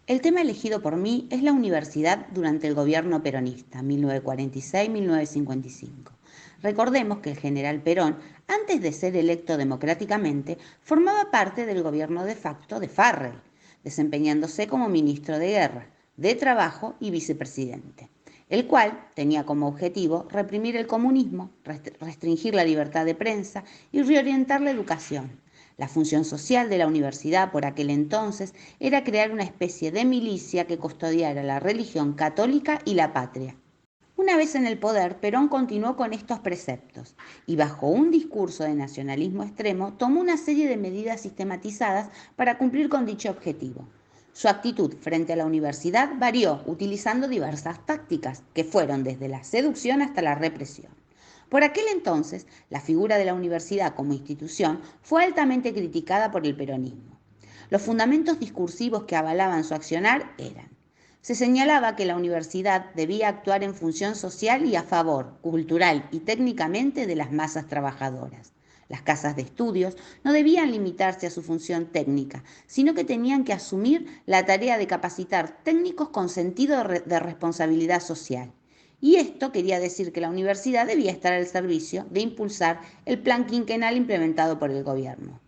El tema elegido por mí es la universidad durante el gobierno peronista, 1946-1955. Recordemos que el general Perón, antes de ser electo democráticamente, formaba parte del gobierno de facto de Farrell, desempeñándose como ministro de Guerra, de Trabajo y vicepresidente, el cual tenía como objetivo reprimir el comunismo, restringir la libertad de prensa y reorientar la educación. La función social de la universidad por aquel entonces era crear una especie de milicia que custodiara la religión católica y la patria. Una vez en el poder, Perón continuó con estos preceptos y bajo un discurso de nacionalismo extremo tomó una serie de medidas sistematizadas para cumplir con dicho objetivo. Su actitud frente a la universidad varió utilizando diversas tácticas que fueron desde la seducción hasta la represión. Por aquel entonces, la figura de la universidad como institución fue altamente criticada por el peronismo. Los fundamentos discursivos que avalaban su accionar eran: se señalaba que la universidad debía actuar en función social y a favor, cultural y técnicamente, de las masas trabajadoras. Las casas de estudios no debían limitarse a su función técnica, sino que tenían que asumir la tarea de capacitar técnicos con sentido de responsabilidad social. Y esto quería decir que la universidad debía estar al servicio de impulsar el plan quinquenal implementado por el gobierno.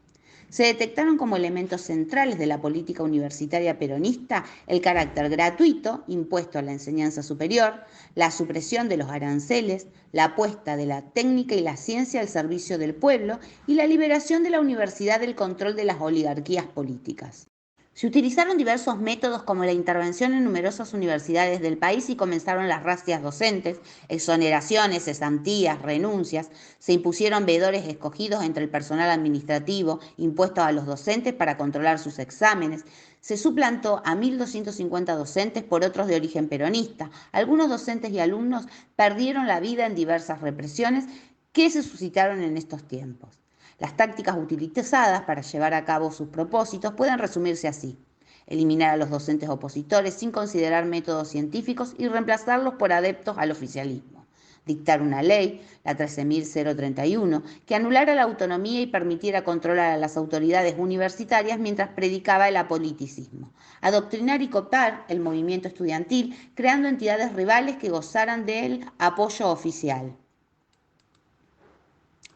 Se detectaron como elementos centrales de la política universitaria peronista el carácter gratuito impuesto a la enseñanza superior, la supresión de los aranceles, la puesta de la técnica y la ciencia al servicio del pueblo y la liberación de la universidad del control de las oligarquías políticas. Se utilizaron diversos métodos como la intervención en numerosas universidades del país y comenzaron las razias docentes, exoneraciones, cesantías, renuncias. Se impusieron veedores escogidos entre el personal administrativo, impuestos a los docentes para controlar sus exámenes. Se suplantó a 1.250 docentes por otros de origen peronista. Algunos docentes y alumnos perdieron la vida en diversas represiones que se suscitaron en estos tiempos. Las tácticas utilizadas para llevar a cabo sus propósitos pueden resumirse así: eliminar a los docentes opositores sin considerar métodos científicos y reemplazarlos por adeptos al oficialismo; dictar una ley, la 13.031, que anulara la autonomía y permitiera controlar a las autoridades universitarias mientras predicaba el apoliticismo; adoctrinar y cooptar el movimiento estudiantil, creando entidades rivales que gozaran del apoyo oficial.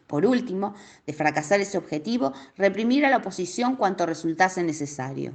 Por último, de fracasar ese objetivo, reprimir a la oposición cuanto resultase necesario.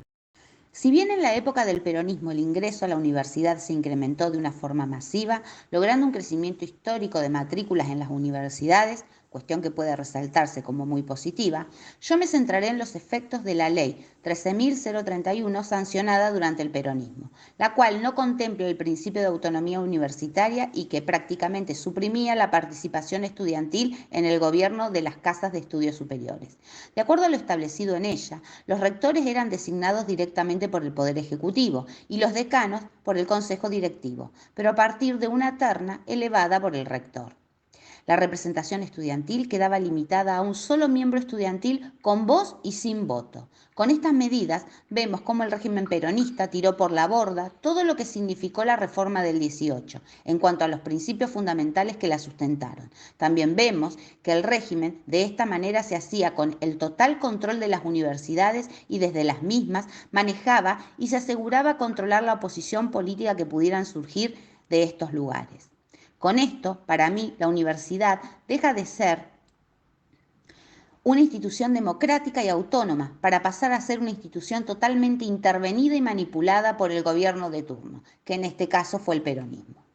Si bien en la época del peronismo el ingreso a la universidad se incrementó de una forma masiva, logrando un crecimiento histórico de matrículas en las universidades, cuestión que puede resaltarse como muy positiva, yo me centraré en los efectos de la ley 13.031 sancionada durante el peronismo, la cual no contempla el principio de autonomía universitaria y que prácticamente suprimía la participación estudiantil en el gobierno de las casas de estudios superiores. De acuerdo a lo establecido en ella, los rectores eran designados directamente por el Poder Ejecutivo y los decanos por el Consejo Directivo, pero a partir de una terna elevada por el rector. La representación estudiantil quedaba limitada a un solo miembro estudiantil con voz y sin voto. Con estas medidas vemos cómo el régimen peronista tiró por la borda todo lo que significó la reforma del 18 en cuanto a los principios fundamentales que la sustentaron. También vemos que el régimen de esta manera se hacía con el total control de las universidades y desde las mismas manejaba y se aseguraba controlar la oposición política que pudieran surgir de estos lugares. Con esto, para mí, la universidad deja de ser una institución democrática y autónoma para pasar a ser una institución totalmente intervenida y manipulada por el gobierno de turno, que en este caso fue el peronismo.